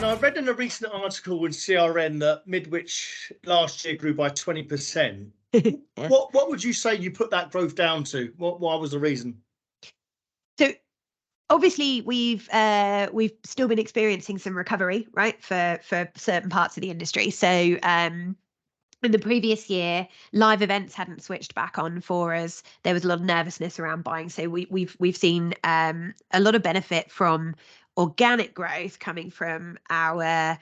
And I read in a recent article in CRN that Midwich last year grew by 20%. Yeah. What would you say you put that growth down to? Why was the reason? So obviously we've still been experiencing some recovery, right, for certain parts of the industry. So in the previous year, live events hadn't switched back on for us. There was a lot of nervousness around buying. So we've seen a lot of benefit from organic growth coming from our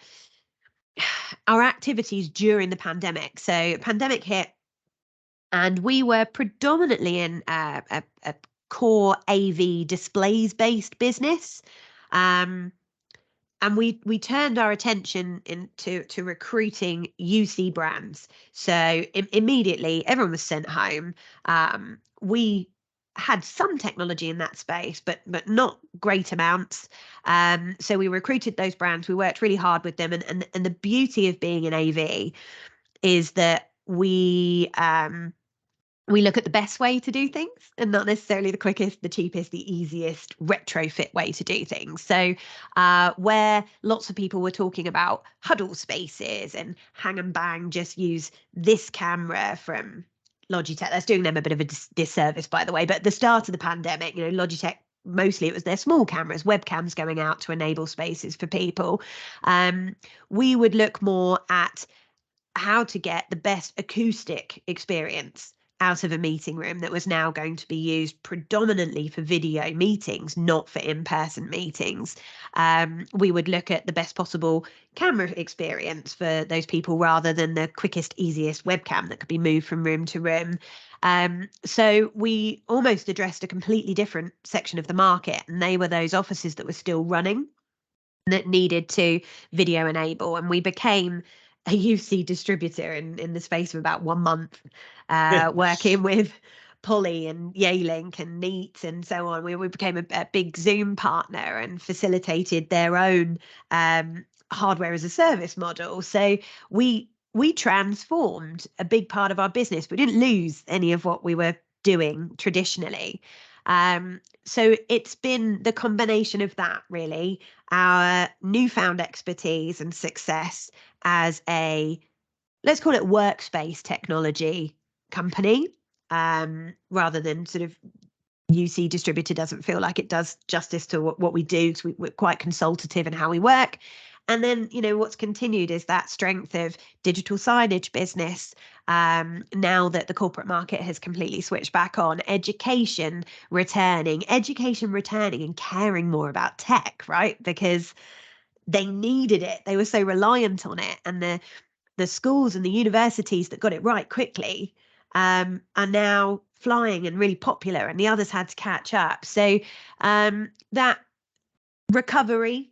activities during the pandemic. So pandemic hit, and we were predominantly in a core AV displays based business. And we turned our attention into recruiting UC brands. So immediately everyone was sent home. We had some technology in that space, but not great amounts. So we recruited those brands. We worked really hard with them. And the beauty of being in AV is that we look at the best way to do things and not necessarily the quickest, the cheapest, the easiest retrofit way to do things. So where lots of people were talking about huddle spaces and hang and bang, just use this camera from Logitech. That's doing them a bit of a disservice, by the way. But at the start of the pandemic, Logitech, mostly it was their small cameras, webcams going out to enable spaces for people. We would look more at how to get the best acoustic experience out of a meeting room that was now going to be used predominantly for video meetings, not for in-person meetings. We would look at the best possible camera experience for those people rather than the quickest, easiest webcam that could be moved from room to room. So we almost addressed a completely different section of the market, and they were those offices that were still running that needed to video enable, and we became a UC distributor in the space of about 1 month, working with Poly and Yealink and Neat and so on. We became a big Zoom partner and facilitated their own hardware as a service model. So we transformed a big part of our business. We didn't lose any of what we were doing traditionally. So it's been the combination of that, really, our newfound expertise and success as a, let's call it, workspace technology company, rather than sort of UC distributor. Doesn't feel like it does justice to what we do, because we're quite consultative in how we work. And then, what's continued is that strength of digital signage business. Now that the corporate market has completely switched back on, education returning and caring more about tech, right? Because they needed it. They were so reliant on it. And the schools and the universities that got it right quickly are now flying and really popular, and the others had to catch up. So that recovery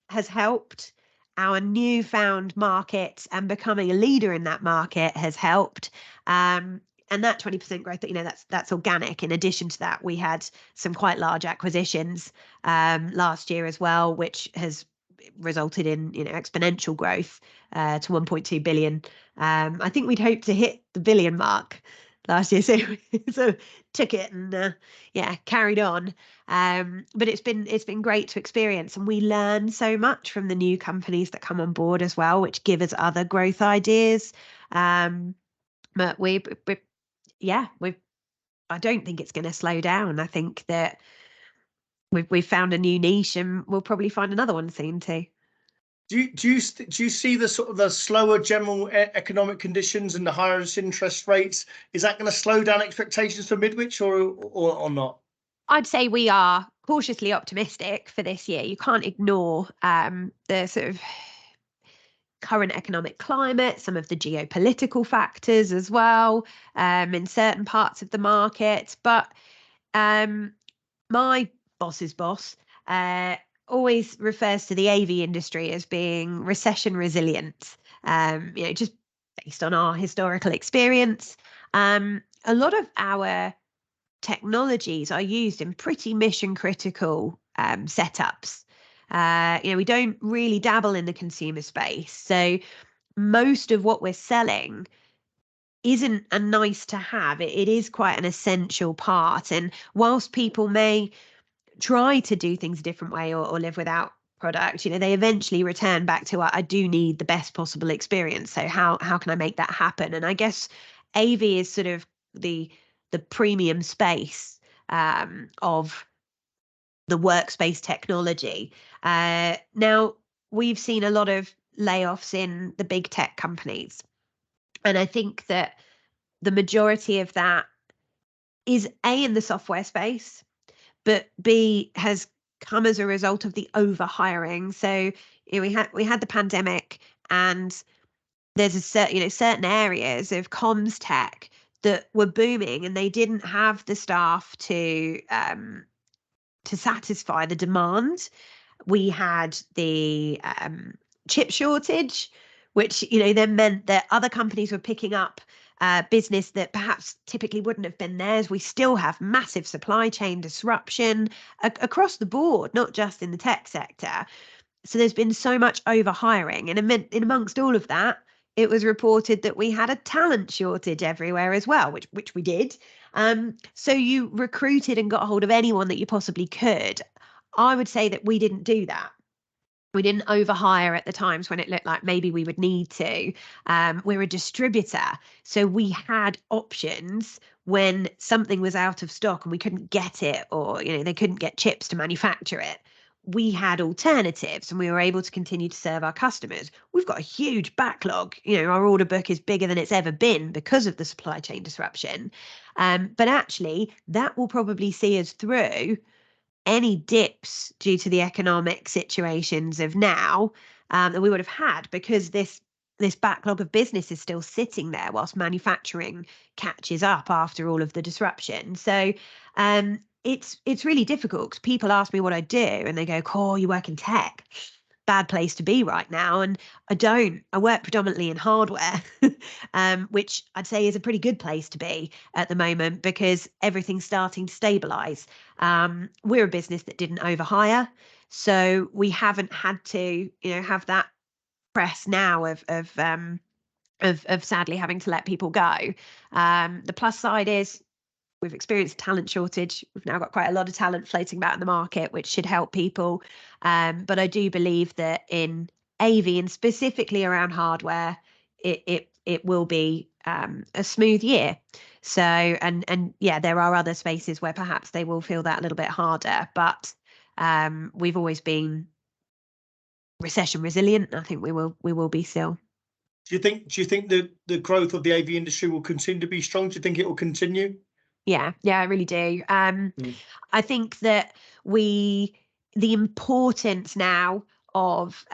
has helped. Our newfound market and becoming a leader in that market has helped. And that 20% growth, that's organic. In addition to that, we had some quite large acquisitions last year as well, which has resulted in exponential growth to 1.2 billion. I think we'd hoped to hit the billion mark last year, so took it and carried on. But it's been great to experience, and we learn so much from the new companies that come on board as well, which give us other growth ideas. But I don't think it's going to slow down. I think that we've found a new niche, and we'll probably find another one soon too. Do you see the sort of the slower general economic conditions and the higher interest rates? Is that going to slow down expectations for Midwich or not? I'd say we are cautiously optimistic for this year. You can't ignore the sort of current economic climate, some of the geopolitical factors as well, in certain parts of the market. But my boss's boss always refers to the AV industry as being recession resilient, just based on our historical experience. A lot of our technologies are used in pretty mission critical setups. We don't really dabble in the consumer space. So most of what we're selling isn't a nice to have. It is quite an essential part. And whilst people may try to do things a different way or live without product, they eventually return back to, I do need the best possible experience. So how can I make that happen? And I guess AV is sort of the premium space of the workspace technology. Now, we've seen a lot of layoffs in the big tech companies. And I think that the majority of that is A, in the software space, but B, has come as a result of the overhiring. So we had the pandemic, and there's certain areas of comms tech that were booming, and they didn't have the staff to satisfy the demand. We had the chip shortage, which then meant that other companies were picking up business that perhaps typically wouldn't have been theirs. We still have massive supply chain disruption across the board, not just in the tech sector. So there's been so much overhiring, and in amongst all of that, it was reported that we had a talent shortage everywhere as well, which we did. So you recruited and got hold of anyone that you possibly could. I would say that we didn't do that. We didn't overhire at the times when it looked like maybe we would need to. We're a distributor, so we had options when something was out of stock and we couldn't get it, or they couldn't get chips to manufacture it. We had alternatives, and we were able to continue to serve our customers. We've got a huge backlog. Our order book is bigger than it's ever been because of the supply chain disruption. But actually, that will probably see us through any dips due to the economic situations of now that we would have had, because this backlog of business is still sitting there whilst manufacturing catches up after all of the disruption. So it's really difficult, because people ask me what I do and they go, "Oh, you work in tech. Bad place to be right now." And I don't. I work predominantly in hardware, which I'd say is a pretty good place to be at the moment, because everything's starting to stabilize. We're a business that didn't overhire, so we haven't had to, have that press now of sadly having to let people go. The plus side is we've experienced talent shortage. We've now got quite a lot of talent floating about in the market, which should help people. But I do believe that in AV, and specifically around hardware, it will be a smooth year. So and yeah, there are other spaces where perhaps they will feel that a little bit harder, but we've always been recession resilient. I think we will be still. Do you think that the growth of the AV industry will continue to be strong? Do you think it will continue? Yeah, I really do. I think that the importance now of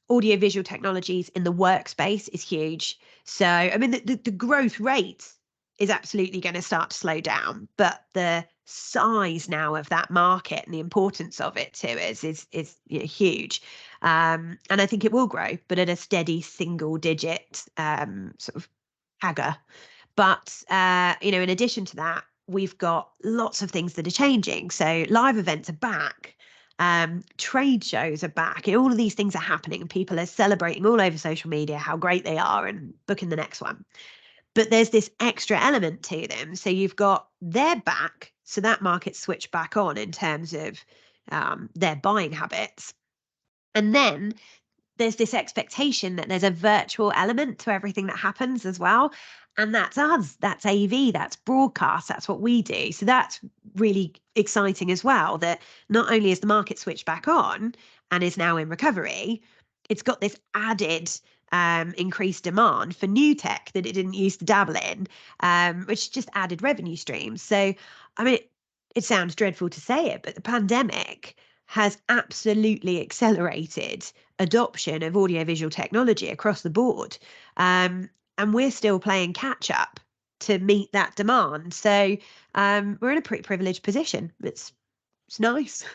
audiovisual technologies in the workspace is huge. So, I mean, the growth rate is absolutely going to start to slow down, but the size now of that market and the importance of it to us is huge. And I think it will grow, but at a steady single digit sort of CAGR. But in addition to that, we've got lots of things that are changing. So live events are back, trade shows are back, all of these things are happening, and people are celebrating all over social media how great they are and booking the next one. But there's this extra element to them. So you've got their back, so that market switched back on in terms of their buying habits. And then there's this expectation that there's a virtual element to everything that happens as well. And that's us, that's AV, that's broadcast, that's what we do. So that's really exciting as well, that not only is the market switched back on and is now in recovery, it's got this added increased demand for new tech that it didn't used to dabble in, which just added revenue streams. So, I mean, it sounds dreadful to say it, but the pandemic has absolutely accelerated adoption of audiovisual technology across the board. And we're still playing catch up to meet that demand. So we're in a pretty privileged position. It's nice.